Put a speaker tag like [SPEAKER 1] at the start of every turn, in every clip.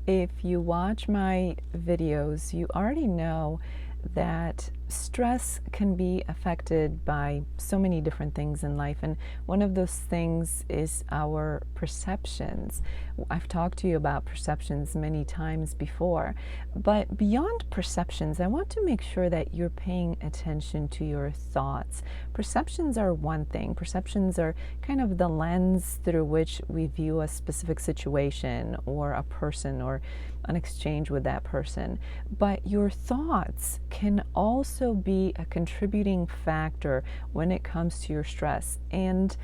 [SPEAKER 1] If you watch my videos, you already know that stress can be affected by so many different things in life. And one of those things is our perceptions. I've talked to you about perceptions many times before, but beyond perceptions, I want to make sure that you're paying attention to your thoughts. Perceptions are one thing. Perceptions are kind of the lens through which we view a specific situation or a person or an exchange with that person. But your thoughts can also be a contributing factor when it comes to your stress. And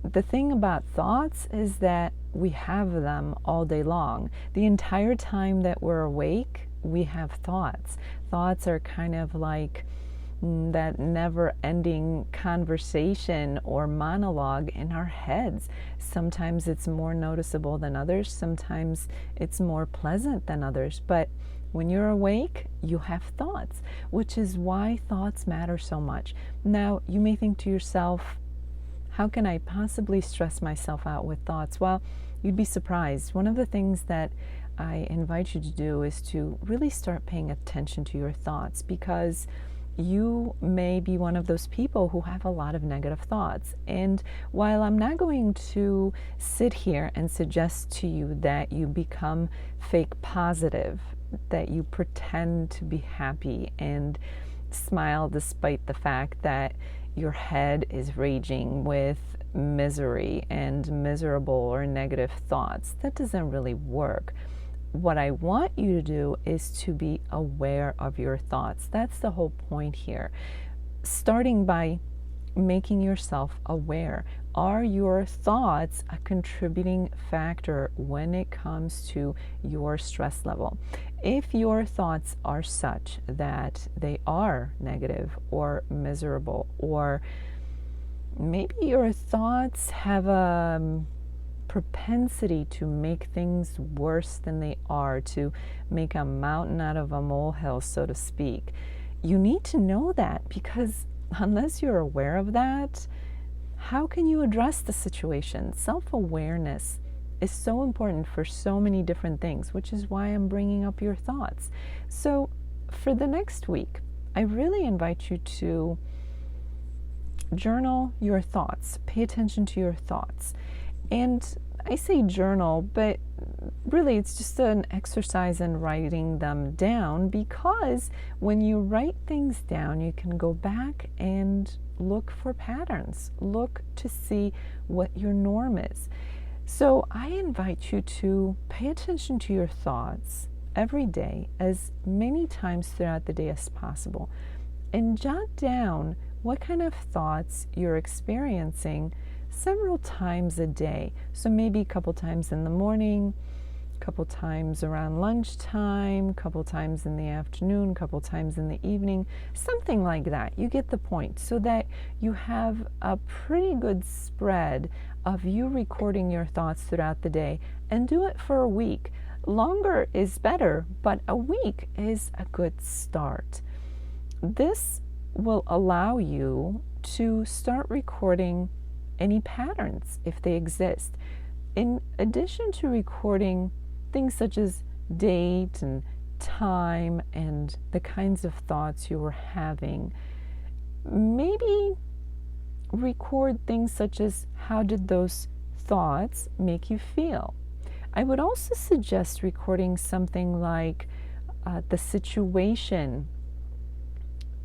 [SPEAKER 1] the thing about thoughts is that we have them all day long. The entire time that we're awake, we have thoughts. Thoughts are kind of like that never-ending conversation or monologue in our heads. Sometimes it's more noticeable than others. Sometimes it's more pleasant than others. But when you're awake, you have thoughts, which is why thoughts matter so much. Now, you may think to yourself, how can I possibly stress myself out with thoughts? Well, you'd be surprised. One of the things that I invite you to do is to really start paying attention to your thoughts, because you may be one of those people who have a lot of negative thoughts. And while I'm not going to sit here and suggest to you that you become fake positive, that you pretend to be happy and smile despite the fact that your head is raging with misery and miserable or negative thoughts, that doesn't really work. What I want you to do is to be aware of your thoughts. That's the whole point here. Starting by making yourself aware. Are your thoughts a contributing factor when it comes to your stress level? If your thoughts are such that they are negative or miserable, or maybe your thoughts have a propensity to make things worse than they are, to make a mountain out of a molehill, so to speak. You need to know that, because unless you're aware of that, how can you address the situation? Self-awareness is so important for so many different things, which is why I'm bringing up your thoughts. So for the next week, I really invite you to journal your thoughts. Pay attention to your thoughts. And I say journal, but really it's just an exercise in writing them down, because when you write things down, you can go back and look for patterns, look to see what your norm is. So I invite you to pay attention to your thoughts every day, as many times throughout the day as possible, and jot down what kind of thoughts you're experiencing several times a day. So maybe a couple times in the morning, a couple times around lunchtime, a couple times in the afternoon, a couple times in the evening, something like that. You get the point, so that you have a pretty good spread of you recording your thoughts throughout the day, and do it for a week. Longer is better, but a week is a good start. This will allow you to start recording any patterns if they exist. In addition to recording things such as date and time and the kinds of thoughts you were having, maybe record things such as, how did those thoughts make you feel? I would also suggest recording something like the situation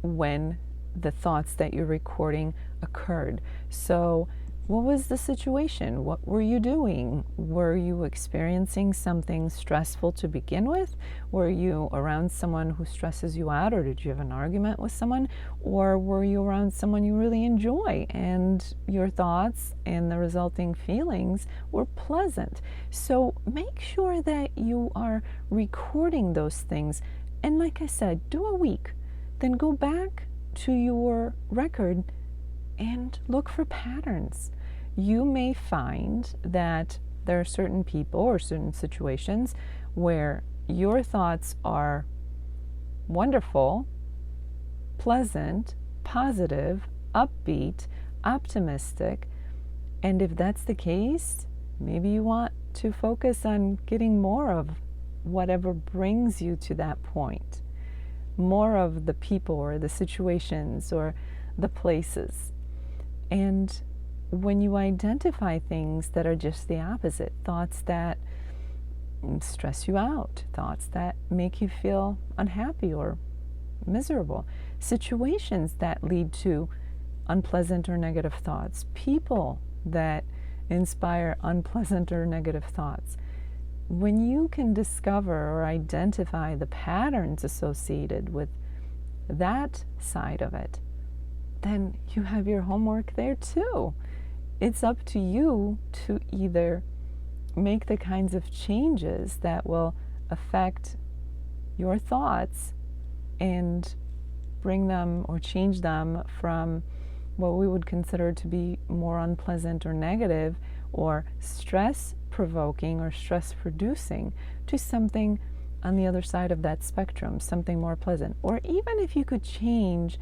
[SPEAKER 1] when the thoughts that you're recording occurred. So what was the situation? What were you doing? Were you experiencing something stressful to begin with? Were you around someone who stresses you out, or did you have an argument with someone? Or were you around someone you really enjoy and your thoughts and the resulting feelings were pleasant? So make sure that you are recording those things. And like I said, do a week. Then go back to your record and look for patterns. You may find that there are certain people or certain situations where your thoughts are wonderful, pleasant, positive, upbeat, optimistic, and if that's the case, maybe you want to focus on getting more of whatever brings you to that point, more of the people or the situations or the places. And when you identify things that are just the opposite, thoughts that stress you out, thoughts that make you feel unhappy or miserable, situations that lead to unpleasant or negative thoughts, people that inspire unpleasant or negative thoughts. When you can discover or identify the patterns associated with that side of it, then you have your homework there too. It's up to you to either make the kinds of changes that will affect your thoughts and bring them or change them from what we would consider to be more unpleasant or negative or stress provoking or stress producing to something on the other side of that spectrum, something more pleasant. Or even if you could change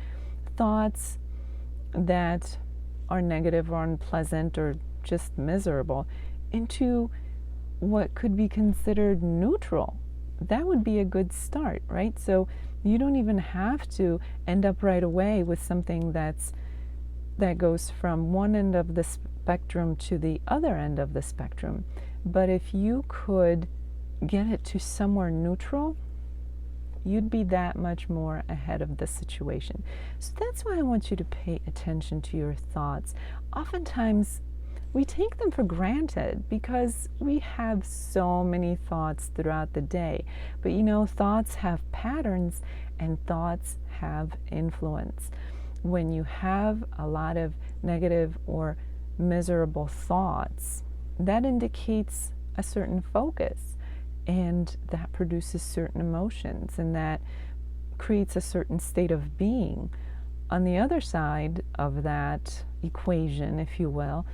[SPEAKER 1] thoughts that are negative or unpleasant or just miserable into what could be considered neutral, that would be a good start, right? So you don't even have to end up right away with something that goes from one end of the spectrum to the other end of the spectrum. But if you could get it to somewhere neutral, you'd be that much more ahead of the situation. So that's why I want you to pay attention to your thoughts. Oftentimes, we take them for granted because we have so many thoughts throughout the day. But you know, thoughts have patterns and thoughts have influence. When you have a lot of negative or miserable thoughts, that indicates a certain focus, and that produces certain emotions, and that creates a certain state of being. On the other side of that equation, if you will,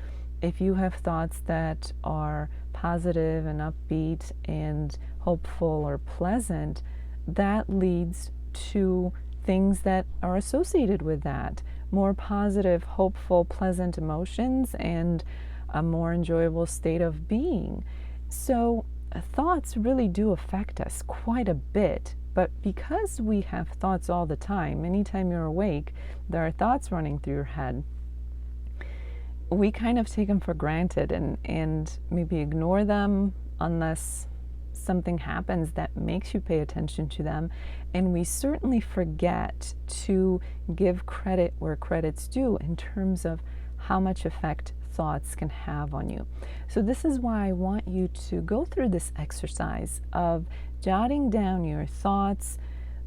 [SPEAKER 1] if you have thoughts that are positive and upbeat and hopeful or pleasant, that leads to things that are associated with that. More positive, hopeful, pleasant emotions and a more enjoyable state of being. So thoughts really do affect us quite a bit, but because we have thoughts all the time, anytime you're awake, there are thoughts running through your head. We kind of take them for granted and maybe ignore them unless something happens that makes you pay attention to them. And we certainly forget to give credit where credit's due in terms of how much effect thoughts can have on you. So this is why I want you to go through this exercise of jotting down your thoughts,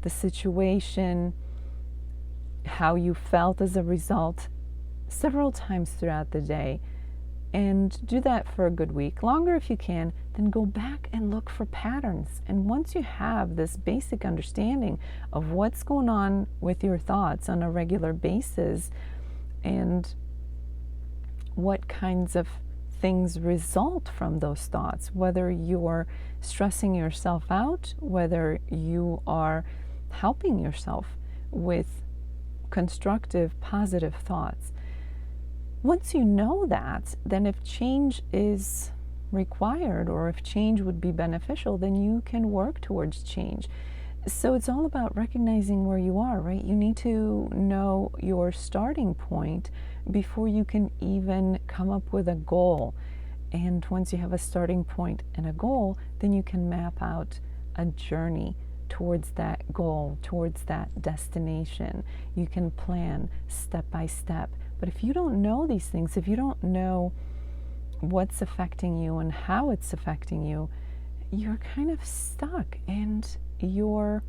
[SPEAKER 1] the situation, how you felt as a result, several times throughout the day, and do that for a good week, longer if you can. Then go back and look for patterns. And once you have this basic understanding of what's going on with your thoughts on a regular basis and what kinds of things result from those thoughts, whether you're stressing yourself out, whether you are helping yourself with constructive, positive thoughts. Once you know that, then if change is required or if change would be beneficial, then you can work towards change. So it's all about recognizing where you are, right? You need to know your starting point before you can even come up with a goal. And once you have a starting point and a goal, then you can map out a journey towards that goal, towards that destination. You can plan step by step. But if you don't know these things, if you don't know what's affecting you and how it's affecting you, you're kind of stuck and you're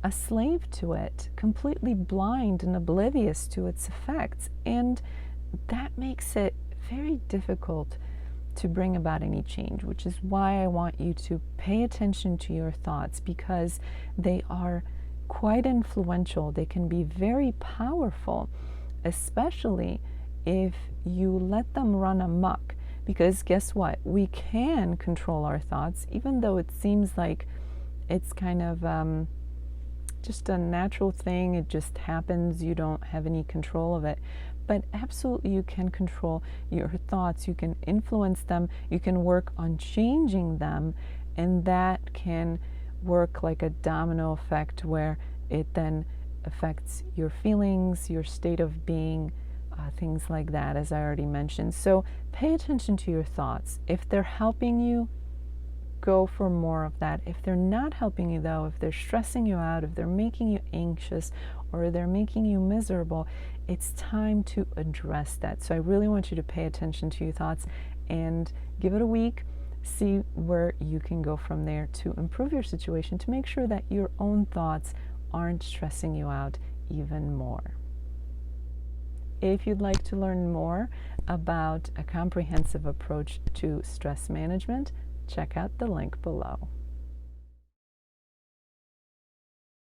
[SPEAKER 1] a slave to it, completely blind and oblivious to its effects. And that makes it very difficult to bring about any change, which is why I want you to pay attention to your thoughts, because they are quite influential. They can be very powerful, especially if you let them run amok. Because guess what? We can control our thoughts, even though it seems like it's kind of just a natural thing. It just happens. You don't have any control of it. But absolutely you can control your thoughts. You can influence them. You can work on changing them. And that can work like a domino effect where it then affects your feelings, your state of being, things like that, as I already mentioned. So pay attention to your thoughts. If they're helping you, go for more of that. If they're not helping you, though, if they're stressing you out, if they're making you anxious, or they're making you miserable, it's time to address that. So I really want you to pay attention to your thoughts and give it a week. See where you can go from there to improve your situation, to make sure that your own thoughts aren't stressing you out even more. If you'd like to learn more about a comprehensive approach to stress management, check out the link below.